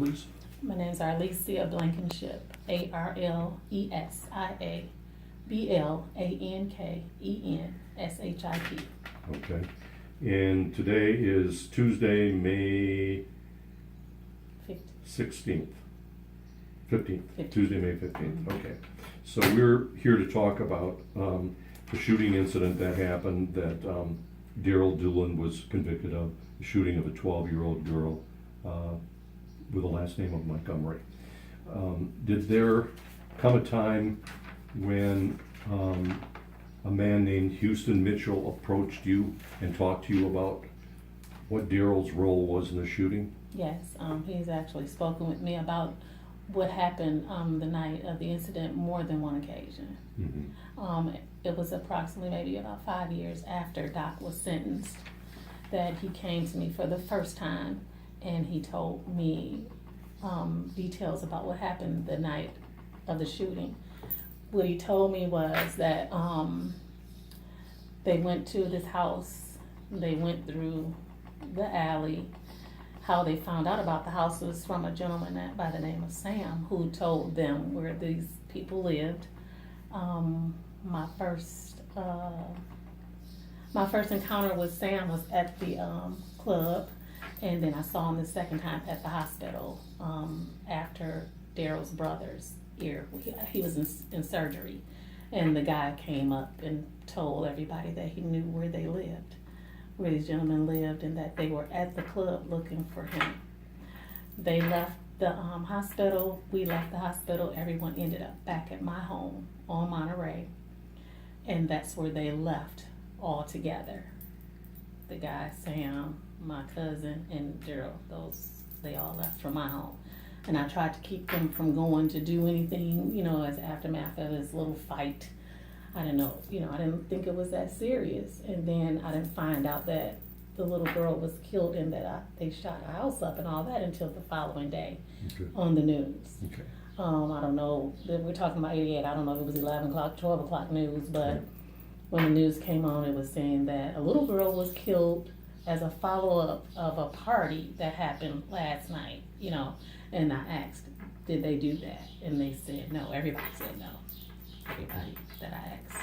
please? My name's Arlesia Blankenship, Arlesia Blankenship. Okay. And today is Tuesday, May 16th. 15th. Tuesday, May 15th. Okay. So we're here to talk about the shooting incident that happened that Daryl Doolin was convicted of, the shooting of a 12-year-old girl with the last name of Montgomery. Did there come a time when a man named Houston Mitchell approached you and talked to you about what Daryl's role was in the shooting? Yes, he's actually spoken with me about what happened the night of the incident more than one occasion. Mm-hmm. It was approximately maybe about 5 years after Doc was sentenced that he came to me for the first time, and he told me details about what happened the night of the shooting. What he told me was that they went to this house, they went through the alley. How they found out about the house was from a gentleman by the name of Sam, who told them where these people lived. My first encounter with Sam was at the club, and then I saw him the second time at the hospital after Daryl's brother's ear. He was in surgery, and the guy came up and told everybody that he knew where they lived, where these gentlemen lived, and that they were at the club looking for him. They left the hospital, we left the hospital, everyone ended up back at my home on Monterey, and that's where they left all together. The guy, Sam, my cousin, and Daryl, they all left from my home. And I tried to keep them from going to do anything, as aftermath of this little fight. I didn't know, I didn't think it was that serious. And then I didn't find out that the little girl was killed and that they shot a house up and all that until the following day on the news. Okay. I don't know, we're talking about 88, I don't know if it was 11 o'clock, 12 o'clock news, but when the news came on, it was saying that a little girl was killed as a follow-up of a party that happened last night, and I asked, did they do that? And they said no, everybody said no. Everybody that I asked.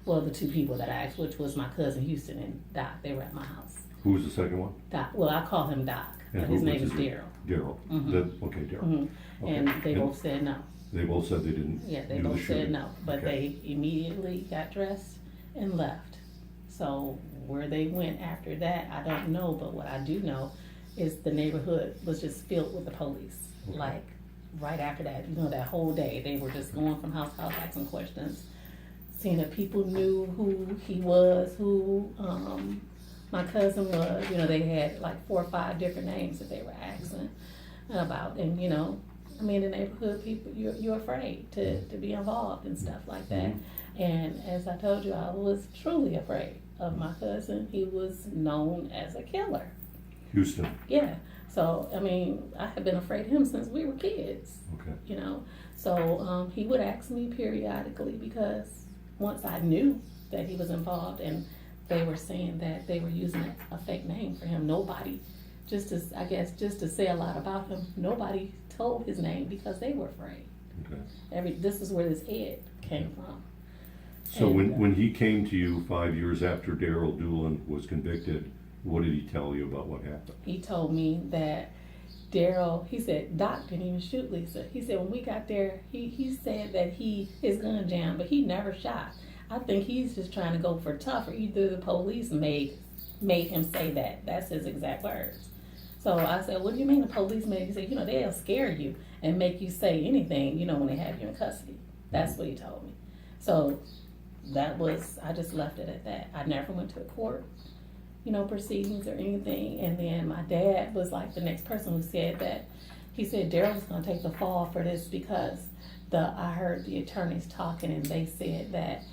Well, the two people that I asked, which was my cousin Houston and Doc, they were at my house. Who was the second one? Doc, well, I call him Doc, but his name is Daryl. Daryl. Mm-hmm. Okay, Daryl. Mm-hmm. Okay. And they both said no. They both said they didn't. Yeah, they do both the shooting. said no, but Okay. they immediately got dressed and left. So where they went after that, I don't know, but what I do know is the neighborhood was just filled with the police. Okay. Like right after that, that whole day, they were just going from house to house asking questions, seeing that people knew who he was, who my cousin was. They had like 4 or 5 different names that they were asking about, and the neighborhood people, you're afraid to be involved in stuff like that. Mm-hmm. And as I told you, I was truly afraid of my cousin. He was known as a killer. Houston. Yeah. So, I had been afraid of him since we were kids. Okay. So he would ask me periodically because once I knew that he was involved and they were saying that they were using a fake name for him, nobody, just to say a lot about him, nobody told his name because they were afraid. Okay. This is where this Ed came from. So when he came to you 5 years after Daryl Doolin was convicted, what did he tell you about what happened? He told me that Daryl, he said, Doc didn't even shoot Lisa. He said when we got there, he said that his gun jammed, but he never shot. I think he's just trying to go for tough, or either the police made him say that. That's his exact words. So I said, what do you mean the police made you say? They'll scare you and make you say anything, when they have you in custody. That's what he told me. So I just left it at that. I never went to the court, proceedings or anything. And then my dad was like the next person who said that. He said Daryl was going to take the fall for this because I heard the attorneys talking and they said that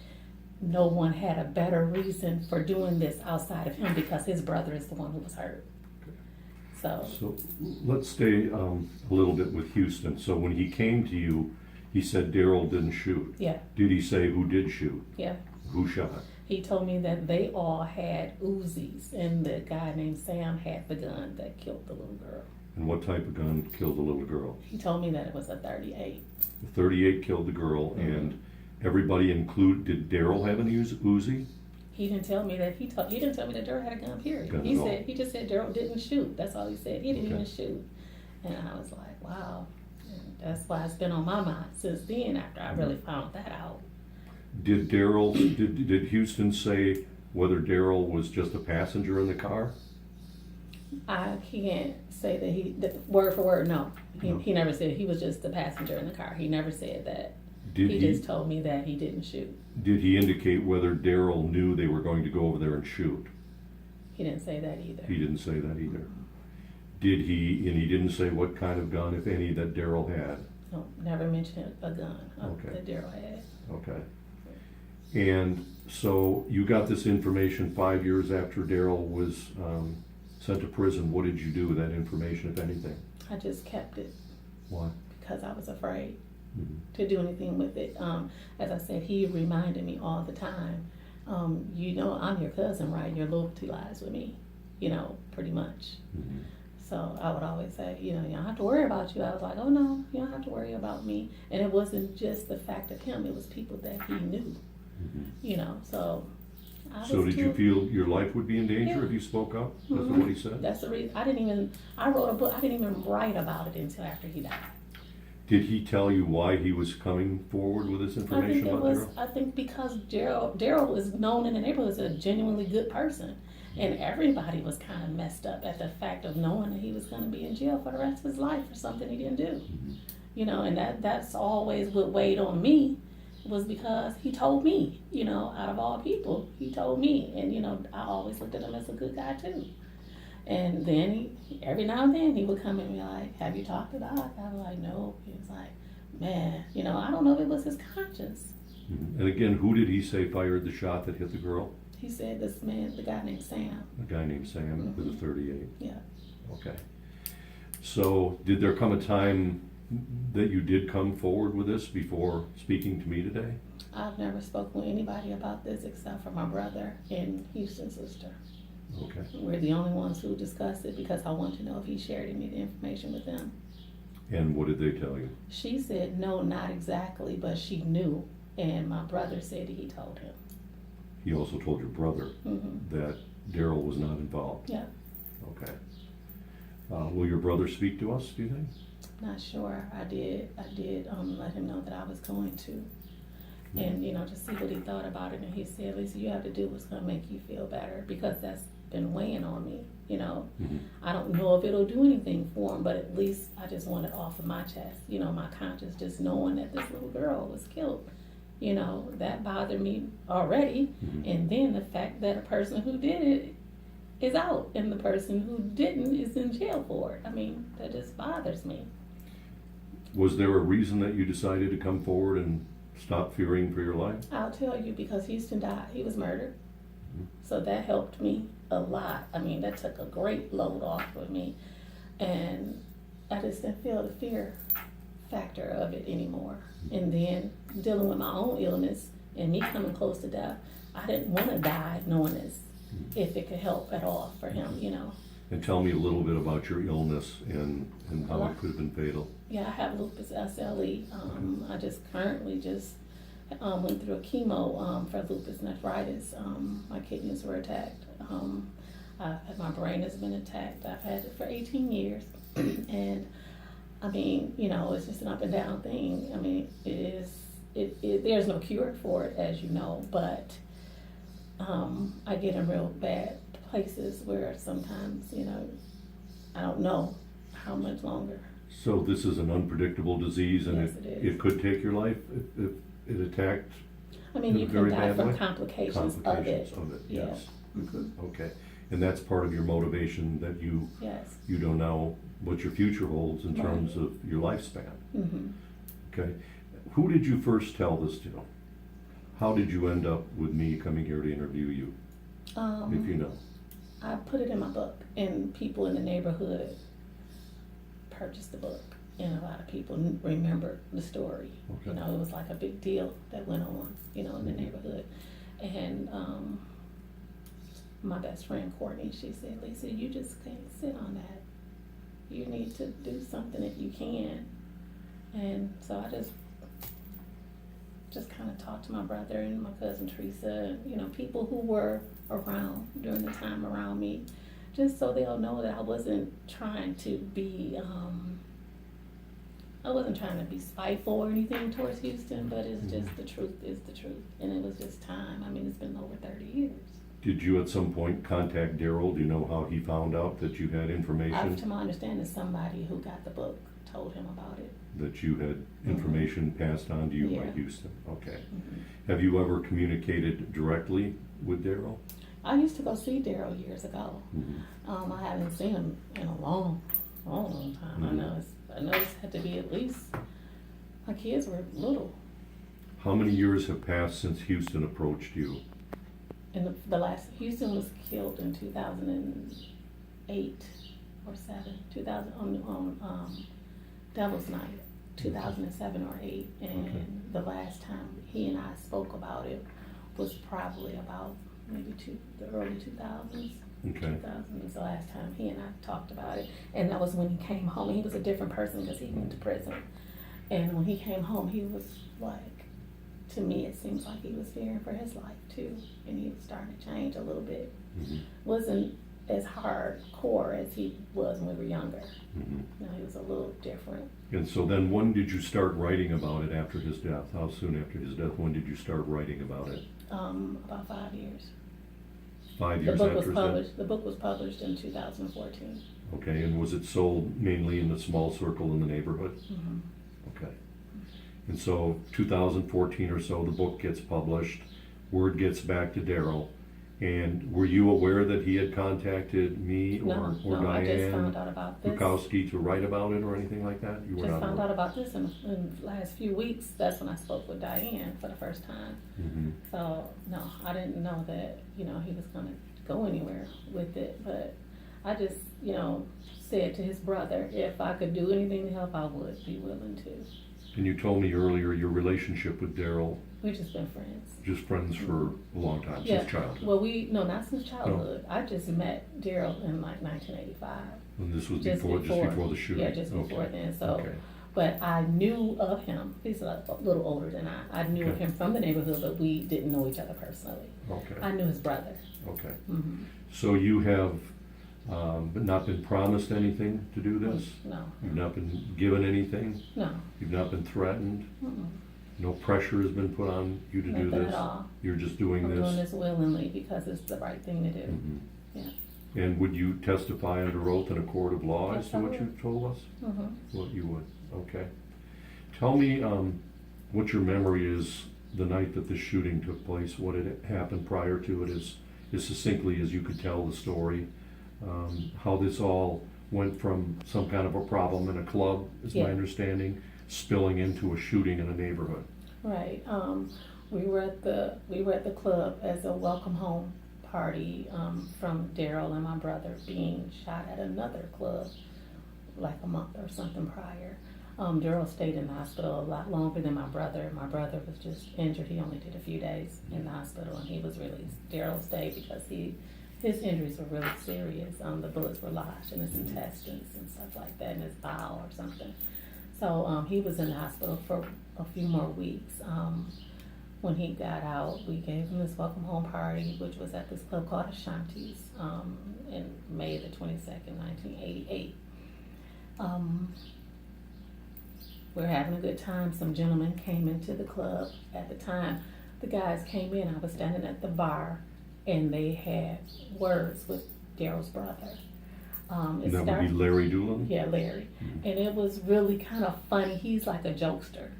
no one had a better reason for doing this outside of him because his brother is the one who was hurt. So let's stay a little bit with Houston. So when he came to you, he said Daryl didn't shoot. Yeah. Did he say who did shoot? Yeah. Who shot? He told me that they all had Uzis, and the guy named Sam had the gun that killed the little girl. And what type of gun killed the little girl? He told me that it was a 38. The 38 killed the girl, and everybody did Daryl have an Uzi? He didn't tell me that. He didn't tell me that Daryl had a gun. Period. Gun He at all. said, he just said Daryl didn't shoot. That's all he said. He didn't Okay. even shoot. And I was like, wow. And that's why it's been on my mind since then. After I really found that out. Did did Houston say whether Daryl was just a passenger in the car? I can't say that word for word. No, No. he never said he was just the passenger in the car. He never said that. Did He just told me that he didn't shoot. Did he indicate whether Daryl knew they were going to go over there and shoot? He didn't say that either. He didn't say that either. Did he, and he didn't say what kind of gun, if any, that Daryl had? No, never mentioned a gun Okay. that Daryl had. Okay. And so you got this information 5 years after Daryl was sent to prison. What did you do with that information, if anything? I just kept it Why? because I was afraid Mhm. to do anything with it. As I said, he reminded me all the time, you know, I'm your cousin, right? Your loyalty lies with me, you know, pretty much. Mhm. So I would always say, you know, you don't have to worry about you. I was like, oh no, you don't have to worry about me. And it wasn't just the fact of him, it was people that he knew, Mhm. you know, so. I So was did you feel your life would be in danger Yeah. if you spoke up? That's Mhm. what he said? That's the reason, I wrote a book, I didn't even write about it until after he died. Did he tell you why he was coming forward with this I think information it about was, Daryl? I think because Daryl is known in the neighborhood as a genuinely good person. And everybody was kind of messed up at the fact of knowing that he was going to be in jail for the rest of his life for something he didn't do. Mhm. You know, and that's always what weighed on me, was because he told me, you know, out of all people, he told me. And, you know, I always looked at him as a good guy too. And then every now and then he would come and be like, have you talked to Doc? I was like, no. He was like, man, you know, I don't know if it was his conscience. Mhm. And again, who did he say fired the shot that hit the girl? He said this man, the guy named Sam. A guy named Sam with a Mhm. 38. Yeah. Okay. So did there come a time that you did come forward with this before speaking to me today? I've never spoken with anybody about this except for my brother and Houston's sister. Okay. We're the only ones who discussed it because I want to know if he shared any of the information with them. And what did they tell you? She said no, not exactly, but she knew. And my brother said he told him. He also told your brother Hmm. that Daryl was not involved? Yeah. Okay. Will your brother speak to us, do you think? Not sure. I did let him know that I was going to. And, you know, to see what he thought about it. And he said, Lisa, you have to do what's going to make you feel better, because that's been weighing on me, you know. Mhm. I don't know if it'll do anything for him, but at least I just want it off of my chest. You know, my conscience, just knowing that this little girl was killed. You know, that bothered me already. Mhm. And then the fact that a person who did it is out and the person who didn't is in jail for it. I mean, that just bothers me. Was there a reason that you decided to come forward and stop fearing for your life? I'll tell you, because Houston died. He was murdered. Mhm. So that helped me a lot. I mean, that took a great load off of me. And I just didn't feel the fear factor of it anymore. And then dealing with my own illness and me coming close to death, I didn't want to die knowing this, if it could help at all for him, you know. And tell me a little bit about your illness and how it could have been fatal. Yeah, I have lupus SLE. I just currently went through a chemo for lupus nephritis. My kidneys were attacked. My brain has been attacked. I've had it for 18 years. And I mean, you know, it's just an up and down thing. I mean, there's no cure for it, as you know, but I get in real bad places where sometimes, you know, I don't know how much longer. So this is an unpredictable disease, and Yes, it is. it could take your life if it attacked I mean, in you a can very die bad from way? complications of it. Complications of it, Yeah. yes. Okay. And that's part of your motivation, that you Yes. don't know what your future holds in Right. terms of your lifespan. Mm-hmm. Okay. Who did you first tell this to? How did you end up with me coming here to interview you, if you know? I put it in my book, and people in the neighborhood purchased the book, and a lot of people remembered the story. Okay. You know, it was like a big deal that went on, you know, in the neighborhood. And my best friend Courtney, she said, Lisa, you just can't sit on that. you need to do something if you can. And so I just kind of talked to my brother and my cousin Teresa, you know, people who were around during the time around me, just so they'll know that I wasn't trying to be, spiteful or anything towards Houston, but it's just the truth is the truth. And it was just time. I mean, it's been over 30 years. Did you at some point contact Daryl? Do you know how he found out that you had information? To my understanding, somebody who got the book told him about it. That you had information passed on to you by Yeah. Houston? Okay. Have you ever communicated directly with Daryl? I used to go see Daryl years ago. I haven't seen him in a long time. I know it's had to be at least, my kids were little. How many years have passed since Houston approached you? And the last, Houston was killed in 2008 or 7, 2000, on Devil's Night, 2007 or 8. And Okay. the last time he and I spoke about it was probably about maybe the early 2000s. Okay. 2000 was the last time he and I talked about it. And that was when he came home. He was a different person because he went to prison. And when he came home, he was like, to me, it seems like he was fearing for his life too. And he was starting to change a little bit. Wasn't as hardcore as he was when we were younger. No, he was a little different. And so then when did you start writing about it after his death? How soon after his death, when did you start writing about it? About 5 years. 5 years after his death? The book was published in 2014. Okay, and was it sold mainly in the small circle in the neighborhood? Okay. And so 2014 or so, the book gets published, word gets back to Daryl. And were you aware that he had contacted me or No, I just Diane found out about this. Bukowski to write about it or anything like that? You were Just not found aware? out about this in the last few weeks. That's when I spoke with Diane for the first time. So, no, I didn't know that, you know, he was gonna go anywhere with it. But I just, you know, said to his brother, if I could do anything to help, I would be willing to. And you told me earlier your relationship with Daryl, We've just been friends. just friends for a long time, since childhood. Well, not since childhood. I just met Daryl in like 1985. And this was Just just before the shooting? Yeah, just before Okay. then. So, Okay. but I knew of him. He's a little older than I. I knew of Okay. him from the neighborhood, but we didn't know each other personally. Okay, I knew his brother. okay. Mm-hmm. So you have but not been promised anything to do this? No, You've not been given anything? no, You've not been threatened? mm-mm. No pressure has been put on you to do Nothing this? at all. You're just doing I'm doing this? this willingly because it's the right thing to do. Mhm. Yeah. And would you testify under oath in a court of law as Yes, to I what you would. told us? Mm-hmm. What you would, okay. Tell me what your memory is the night that the shooting took place, what had happened prior to it, as succinctly as you could tell the story. How this all went from some kind of a problem in a club, is my Yeah. understanding, spilling into a shooting in a neighborhood. Right. We were at the club as a welcome home party from Daryl and my brother being shot at another club like a month or something prior. Daryl stayed in the hospital a lot longer than my brother. My brother was just injured. He only did a few days in the hospital and he was released. Daryl stayed because his injuries were really serious. The bullets were lodged in his intestines and stuff like that, in his bowel or something. So he was in the hospital for a few more weeks. When he got out, we gave him this welcome home party, which was at this club called Ashanti's in May the 22nd, 1988. We were having a good time. Some gentlemen came into the club. At the time the guys came in, I was standing at the bar, and they had words with Daryl's brother. And that would be Larry Doolin? Yeah, Larry. And it was really kind of funny. He's like a jokester.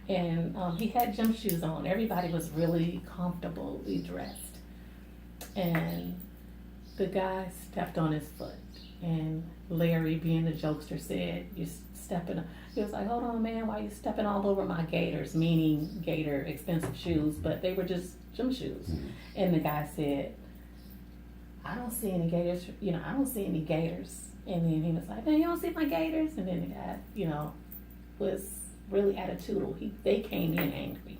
And he had gym shoes on. Everybody was really comfortably dressed. And the guy stepped on his foot. And Larry, being the jokester, said, "You stepping." He was like, "Hold on, man, why you stepping all over my Gators?" Meaning Gator expensive shoes, but they were just gym shoes. And the guy said, "I don't see any Gators, I don't see any Gators." And then he was like, "Man, you don't see my Gators?" And then the guy, was really attitudinal. They came in angry.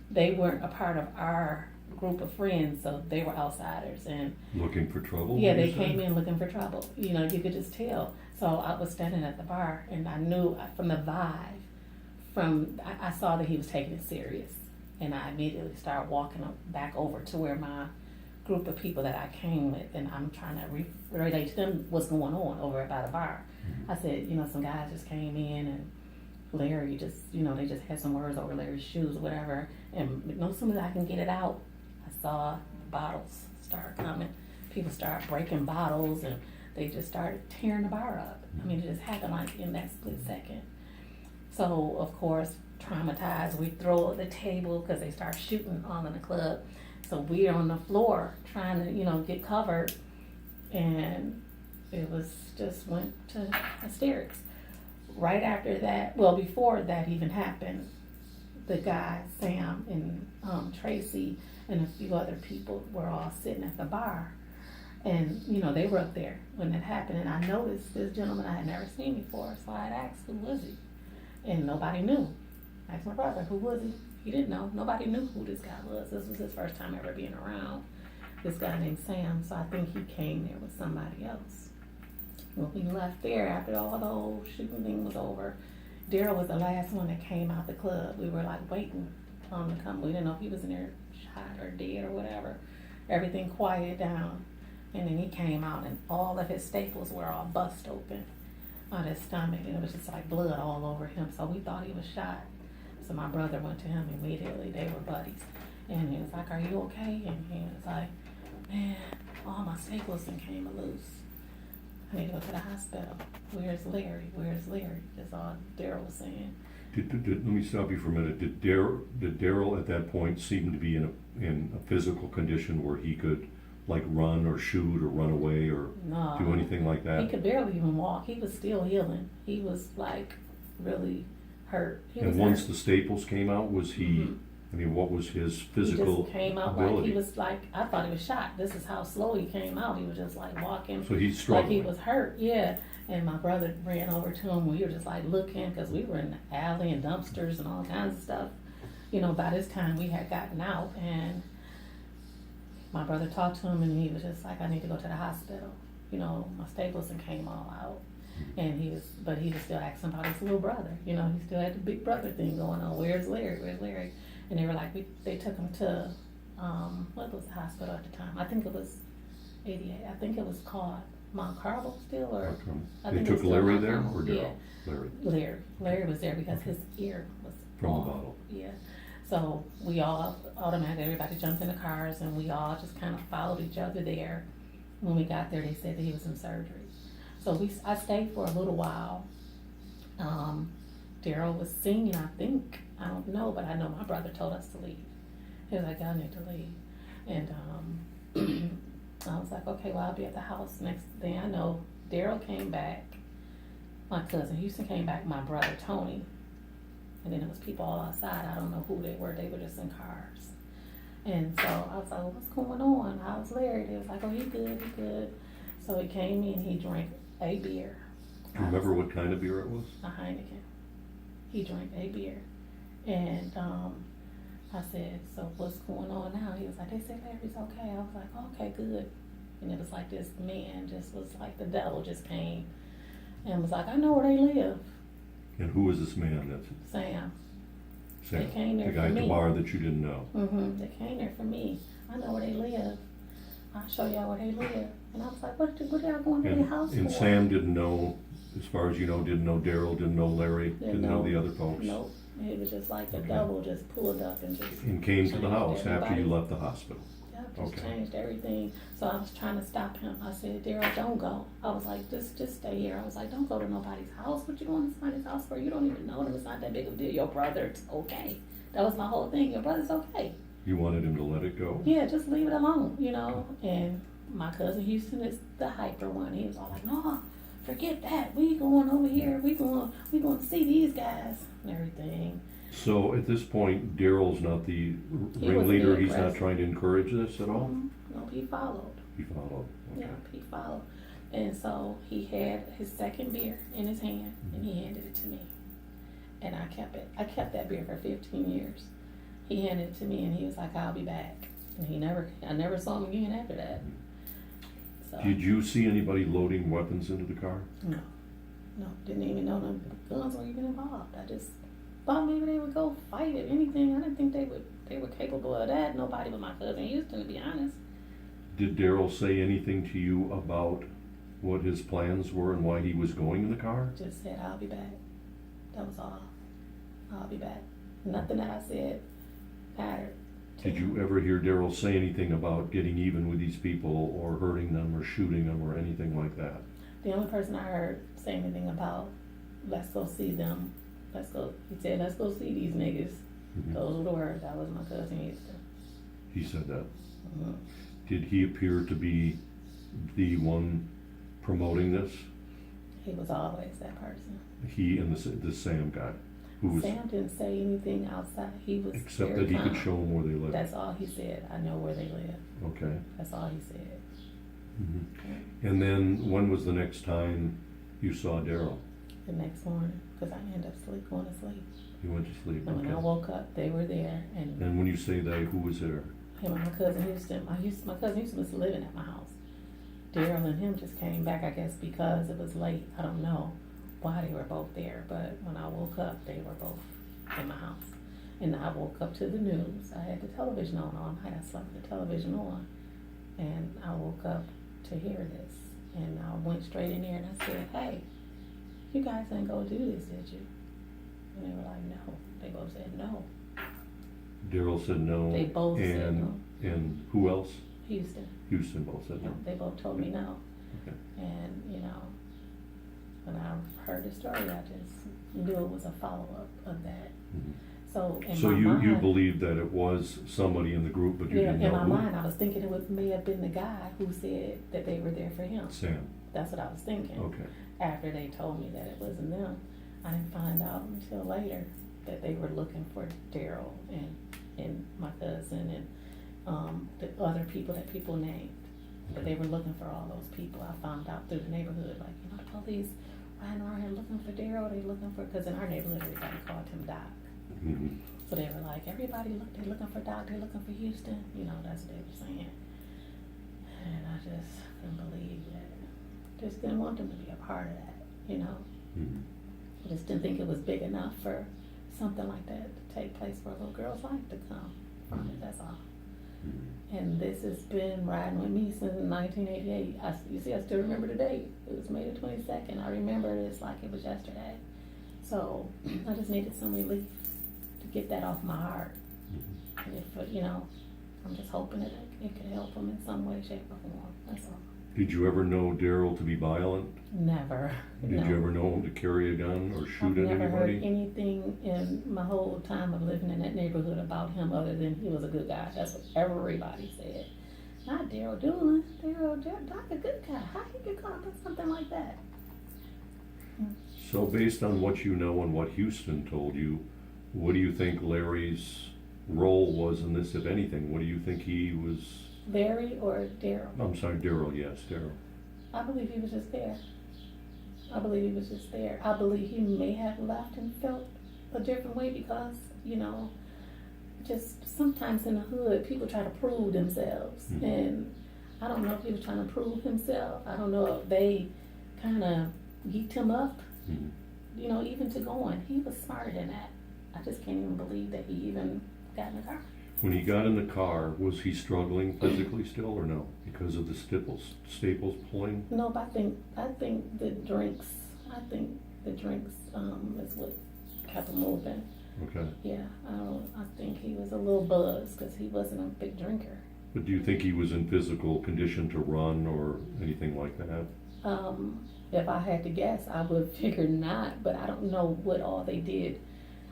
They weren't a part of our group of friends, so they were outsiders, and Looking for trouble? yeah, you they said? came in looking for trouble. You know, you could just tell. So I was standing at the bar, and I knew from the vibe, I saw that he was taking it serious, and I immediately started walking back over to where my group of people that I came with, and I'm trying to relate to them what's going on over by the bar. I said, you know, some guys just came in, and Larry just, you know, they just had some words over Larry's shoes or whatever, and no sooner than I can get it out, I saw bottles start coming. People start breaking bottles, and they just started tearing the bar up. I mean, it just happened like in that split second. So, of course, traumatized, we throw at the table because they start shooting all in the club. So we're on the floor trying to, you know, get covered, and it was just went to hysterics. Right after that, well, before that even happened, the guy, Sam, and Tracy, and a few other people were all sitting at the bar. And, you know, they were up there when that happened, and I noticed this gentleman I had never seen before, so I had asked, who was he? And nobody knew. I asked my brother, who was he? He didn't know. Nobody knew who this guy was. This was his first time ever being around this guy named Sam, so I think he came there with somebody else. When we left there, after all the whole shooting thing was over, Daryl was the last one that came out the club. We were like waiting on him to come. We didn't know if he was in there shot or dead or whatever. Everything quieted down. And then he came out, and all of his staples were all bust open on his stomach, and it was just like blood all over him. So we thought he was shot. So my brother went to him immediately. They were buddies. And he was like, are you okay? And he was like, man, all my staples and came loose. I need to go to the hospital. Where's Larry? Where's Larry? That's all Daryl was saying. Let me stop you for a minute. Did Daryl at that point seem to be in a physical condition where he could like run or shoot or run away or No, do anything like that? He could barely even walk. He was still healing. He was like really hurt. And once the staples came out, was he, I mean, what was his physical He just came out ability? like he was like, I thought he was shot. This is how slow he came out. He was just like walking. So he's like struggling. he was hurt, yeah. And my brother ran over to him. We were just like looking because we were in the alley and dumpsters and all kinds of stuff. You know, by this time we had gotten out, and my brother talked to him, and he was just like, I need to go to the hospital. You know, my staples and came all out. And he was still asking about his little brother. You know, he still had the big brother thing going on. Where's Larry? Where's Larry? And they were like, they took him to, what was the hospital at the time? I think it was 88. I think it was called Mount Carmel still, or I They think it took was still Larry Mount there Carmel. or Daryl? Yeah. Larry was there because his ear was From the off. bottle. Yeah. So we all automatically, everybody jumped in the cars, and we all just kind of followed each other there. When we got there, they said that he was in surgery. So I stayed for a little while. Daryl was singing, I think. I don't know, but I know my brother told us to leave. He was like, y'all need to leave. And I was like, okay, well, I'll be at the house. Next thing I know, Daryl came back. My cousin Houston came back, my brother Tony. And then it was people all outside. I don't know who they were. They were just in cars. And so I was like, well, what's going on? How's Larry? They was like, oh, he good. So he came in, he drank a beer. Do you remember what kind of beer it was? A Heineken. He drank a beer. And I said, so what's going on now? He was like, they said Larry's okay. I was like, okay, good. And it was like this man just was like the devil just came and was like, I know where they live. And who was this man? That's Sam. Sam, They came there the guy for at the me. bar that you didn't know. They came there for me. I know where they live. I'll show y'all where they live. And I was like, what y'all going to their house And for? Sam didn't know, as far as you know, didn't know Daryl, didn't know Larry, didn't know the other folks. Nope. It was just like the Okay. devil just pulled up and just And came to the changed house after everybody. you left the hospital. Yep, just Okay. changed everything. So I was trying to stop him. I said, Daryl, don't go. I was like, just stay here. I was like, don't go to nobody's house. What you going to somebody's house for? You don't even know them. It's not that big of a deal. Your brother, it's okay. That was my whole thing. Your brother's okay. You wanted him to let it go? Yeah, just leave it alone, you know. And my cousin Houston is the hyper one. He was all like, no, forget that. We going over here. We going to see these guys and everything. So at this point, Daryl's not the He ringleader. wasn't He's not aggressive. trying to encourage this at all? No, he followed. He followed. Okay. Yeah, he followed. And so he had his second beer in his hand, and he handed it to me. And I kept it. I kept that beer for 15 years. He handed it to me, and he was like, I'll be back. And I never saw him again after that. So, Did you see anybody loading weapons into the car? no, didn't even know the guns were even involved. I just thought maybe they would go fight or anything. I didn't think they were capable of that. Nobody but my cousin Houston, to be honest. Did Daryl say anything to you about what his plans were and why he was going in the car? Just said, I'll be back. That was all. I'll be back. Nothing that I said mattered. Did you ever hear Daryl say anything about getting even with these people or hurting them or shooting them or anything like that? The only person I heard say anything about, let's go see them. He said, let's go see these niggas. Mhm. Those were the words. That was my cousin Houston. He said that. Mhm. Did he appear to be the one promoting this? He was always that person. He and the Sam guy, who was, Sam didn't say anything outside. He was except very that he could calm. show them where they lived. That's all he said. I know where they live. Okay. That's all he said. Mhm. And then when was the next time you saw Daryl? The next morning, because I ended up going to sleep. You went to sleep, And when I okay. woke up, they were there, and And when you say they, who was there? him and my cousin Houston. My cousin Houston was living at my house. Daryl and him just came back, I guess, because it was late. I don't know why they were both there, but when I woke up, they were both in my house. And I woke up to the news. I had the television on all night. I slept with the television on, and I woke up to hear this. And I went straight in there and I said, "Hey, you guys didn't go do this, did you?" And they were like, "No." They both said no. Daryl said no. They both said no. And who else? Houston. Houston both said no. They both told me no. Okay. And, when I heard the story, I just knew it was a follow-up of that. Mhm. So in So my you mind, believed that it was somebody in the group, but you yeah, didn't in know my who? mind, I was thinking may have been the guy who said that they were there for him. Sam, That's what I was thinking. okay. After they told me that it wasn't them, I didn't find out until later that they were looking for Daryl and my cousin and the other people that people named. But they were looking for all those people. I found out through the neighborhood, like, the police riding around here looking for Daryl. They looking for, because in our neighborhood everybody called him Doc. Mhm. So they were like, they're looking for Doc. They're looking for Houston. That's what they were saying. And I just couldn't believe that. Just didn't want them to be a part of that. Mhm. I just didn't think it was big enough for something like that to take place for a little girl's life to come from it. That's all. Mhm. And this has been riding with me since 1988. You see, I still remember the date. It was May the 22nd. I remember this like it was yesterday. So I just needed some relief to get that off my heart. Mhm. And if, I'm just hoping that it could help them in some way, shape, or form. That's all. Did you ever know Daryl to be violent? Never. Did No. you ever know him to carry a gun or shoot I've at never heard anybody? anything in my whole time of living in that neighborhood about him other than he was a good guy. That's what everybody said. Not Daryl Doolin. Doc a good guy. How he get caught up in something like that? So based on what you know and what Houston told you, what do you think Larry's role was in this, if anything? What do you think he was? Barry or Daryl? I'm sorry, Daryl, yes, Daryl. I believe he was just there. I believe he may have left and felt a different way because, just sometimes in the hood, people try to prove themselves. Mhm. And I don't know if he was trying to prove himself. I don't know if they kind of geeked him up, Mhm. even to going. He was smarter than that. I just can't even believe that he even got in the car. When he got in the car, was he struggling physically still or no? Because of the staples pulling? No, but I think the drinks is what kept him moving. Okay. Yeah, I think he was a little buzzed because he wasn't a big drinker. But do you think he was in physical condition to run or anything like that? If I had to guess, I would figure not, but I don't know what all they did.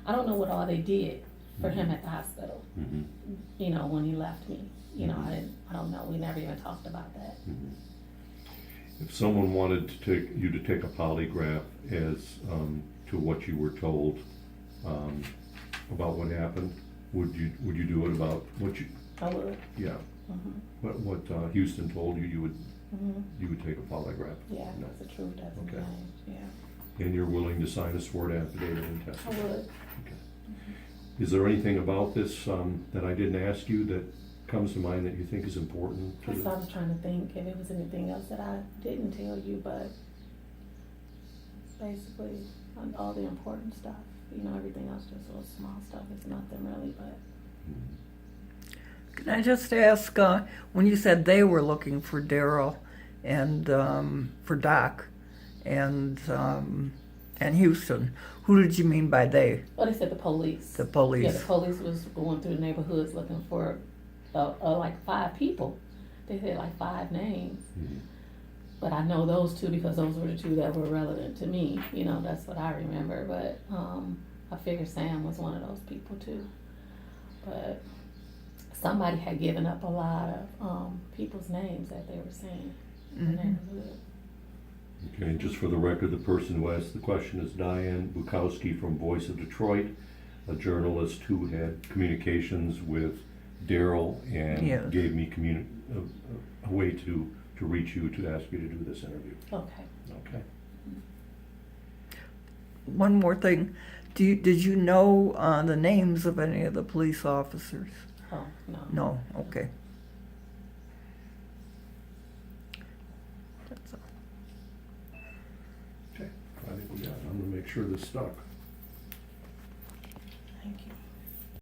I don't know what all they did for him at the hospital, Mhm. when he left me. I don't know. We never even talked about that. Mhm. If someone wanted to take a polygraph as to what you were told about what happened, would you do it about what you? I would. Yeah. Mhm. What Houston told you, you would Mhm. take a polygraph. Yeah, No. that's the truth. That's the Okay. name. Yeah, And you're willing to sign a sworn affidavit and I testify? would. Okay. Is there anything about this that I didn't ask you that comes to mind that you think is important to? That's what I was trying to think, if it was anything else that I didn't tell you, but it's basically all the important stuff. You know, everything else just little small stuff, it's nothing really, but. Can I just ask, when you said they were looking for Daryl and for Doc and Houston, who did you mean by they? Well, they said the police. The police. Yeah, the police was going through the neighborhoods looking for like 5 people. They said like 5 names. Mhm. But I know those 2 because those were the 2 that were relevant to me. You know, that's what I remember. But I figured Sam was one of those people too. But somebody had given up a lot of people's names that they were saying in the neighborhood. Okay, just for the record, the person who asked the question is Diane Bukowski from Voice of Detroit, a journalist who had communications with Daryl and Yes. gave me a way to reach you to ask you to do this interview. Okay. Okay. One more thing. Did you know the names of any of the police officers? Oh, no. No, okay. That's all. Okay, I think we got it. I'm gonna make sure this stuck.